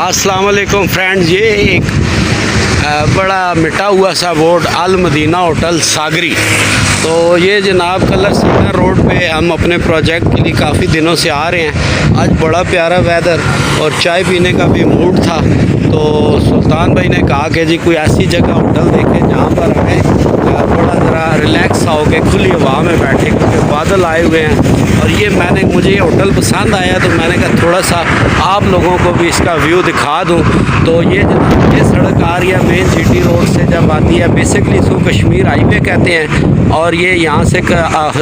अस्सलाम वालेकुम फ्रेंड्स, ये एक बड़ा मिटा हुआ सा बोर्ड अल मदीना होटल सागरी। तो ये जनाब कलर सीधा रोड पे हम अपने प्रोजेक्ट के लिए काफ़ी दिनों से आ रहे हैं। आज बड़ा प्यारा वेदर और चाय पीने का भी मूड था, तो सुल्तान भाई ने कहा कि जी कोई ऐसी जगह होटल देखें जहाँ पर हमें बड़ा ज़रा रिलैक्स हो के खुली हवा में बैठे, क्योंकि बादल आए हुए हैं। और ये मुझे ये होटल पसंद आया, तो मैंने कहा थोड़ा सा आप लोगों को भी इसका व्यू दिखा दूँ। तो ये सड़क आ रही है मेन सिटी रोड से, जब आती है बेसिकली इसको कश्मीर हाईवे कहते हैं। और ये यहाँ से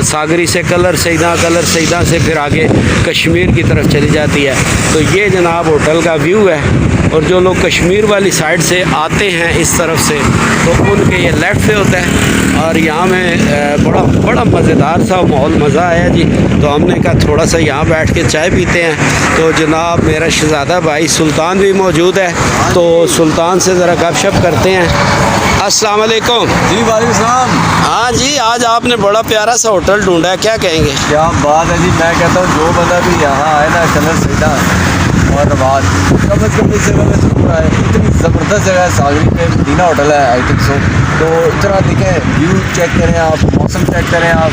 सागरी से कलर सईदा से फिर आगे कश्मीर की तरफ चली जाती है। तो ये जनाब होटल का व्यू है। और जो लोग कश्मीर वाली साइड से आते हैं इस तरफ से, तो उनके ये लेफ़्ट पे होता है। और यहाँ में बड़ा मज़ेदार सा माहौल, मज़ा आया जी। तो हमने कहा थोड़ा सा यहाँ बैठ के चाय पीते हैं। तो जनाब मेरा शहज़ादा भाई सुल्तान भी मौजूद है, तो सुल्तान से ज़रा गपशप करते हैं। अस्सलाम वालेकुम। जी वालेकुम सलाम। हाँ जी, आज आपने बड़ा प्यारा सा होटल ढूंढा है, क्या कहेंगे? क्या बात है जी। मैं कहता हूँ जो बंदा भी यहाँ आए ना, कलर सीधा और नवाज कम से कम इस जगह में ज़रूर आए। इतनी ज़बरदस्त जगह है, सागरी पे मदीना होटल है आई थिंक सो। तो इतना देखें, व्यू चेक करें आप, मौसम चेक करें आप,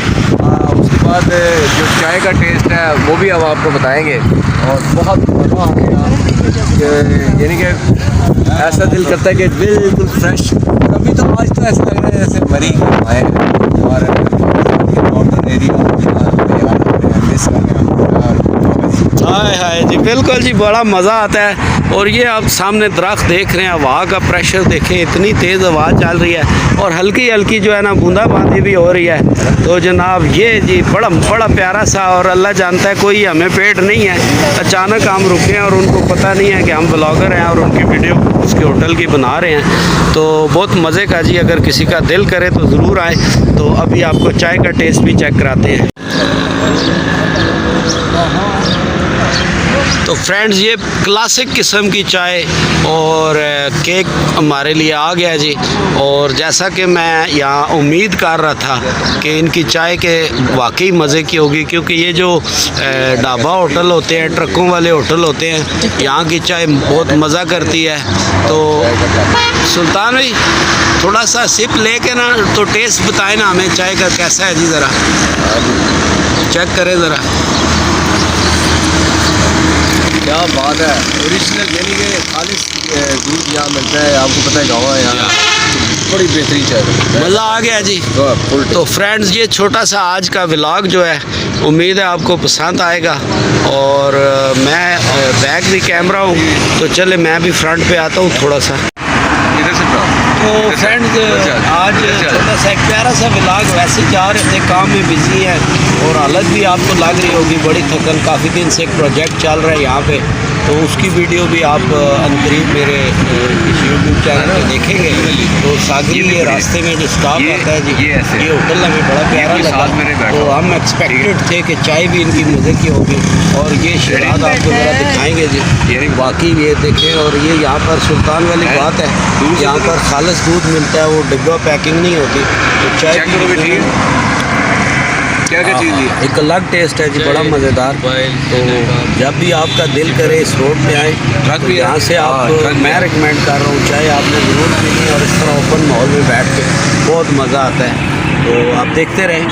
उसके बाद जो चाय का टेस्ट है वो भी हम आपको बताएंगे। और बहुत मज़ा आ गया, यानी कि ऐसा दिल करता है कि बिल्कुल फ्रेश। और अभी तो आज तो ऐसा लग रहा है जैसे मरी आए हैं और नॉर्दर्न एरिया मिस कर गया। हाय हाय जी, बिल्कुल जी, बड़ा मज़ा आता है। और ये आप सामने दरख्त देख रहे हैं, हवा का प्रेशर देखें, इतनी तेज़ हवा चल रही है और हल्की हल्की जो है ना बूंदाबांदी भी हो रही है। तो जनाब ये जी बड़ा प्यारा सा, और अल्लाह जानता है कोई हमें पेट नहीं है, अचानक हम रुके हैं और उनको पता नहीं है कि हम ब्लॉगर हैं और उनकी वीडियो उसके होटल की बना रहे हैं। तो बहुत मज़े का जी, अगर किसी का दिल करे तो ज़रूर आए। तो अभी आपको चाय का टेस्ट भी चेक कराते हैं। तो फ्रेंड्स, ये क्लासिक किस्म की चाय और केक हमारे लिए आ गया जी। और जैसा कि मैं यहाँ उम्मीद कर रहा था कि इनकी चाय के वाकई मज़े की होगी, क्योंकि ये जो ढाबा होटल होते हैं, ट्रकों वाले होटल होते हैं, यहाँ की चाय बहुत मज़ा करती है। तो सुल्तान भाई थोड़ा सा सिप लेके ना तो टेस्ट बताए ना हमें चाय का कैसा है जी, ज़रा चेक करें ज़रा। क्या बात है, ओरिजिनल यानी कि खालिश दूध यहाँ मिलता है, आपको पता है गाँव है यहाँ, बड़ी बेहतरीन चाय, मज़ा आ गया जी। तो फ्रेंड्स, ये छोटा सा आज का व्लॉग जो है, उम्मीद है आपको पसंद आएगा। और मैं बैक भी कैमरा हूँ, तो चले मैं भी फ्रंट पे आता हूँ थोड़ा सा। तो फ्रेंड्स, आज छोटा सा एक प्यारा सा व्लॉग, वैसे जा रहे थे काम में बिजी है और हालत भी आपको लग रही होगी बड़ी थकन, काफ़ी दिन से एक प्रोजेक्ट चल रहा है यहाँ पे, तो उसकी वीडियो भी आप अनकरीब मेरे इस यूट्यूब चैनल पे देखेंगे। तो सागरी ये रास्ते में जो स्टॉप आता है जी, ये होटल हमें बड़ा प्यारा लगा। तो हम एक्सपेक्टेड थे कि चाय भी इनकी मज़े की होगी। और ये शहराद आपको ज़रा दिखाएँगे जी, बाकी ये देखें। और ये यहाँ पर सुल्तान वाली बात है, यहाँ पर खालिश दूध मिलता है, वो डिब्बा पैकिंग नहीं होती। तो चाय क्या चीज़ है, एक अलग टेस्ट है जी, बड़ा मज़ेदार। तो जब भी आपका दिल करे इस रोड पे आए, तो यहाँ से आप मैं रिकमेंड कर रहा हूँ, चाय आपने ज़रूर पीनी। और इस तरह ओपन माहौल में बैठ के बहुत मज़ा आता है। तो आप देखते रहें।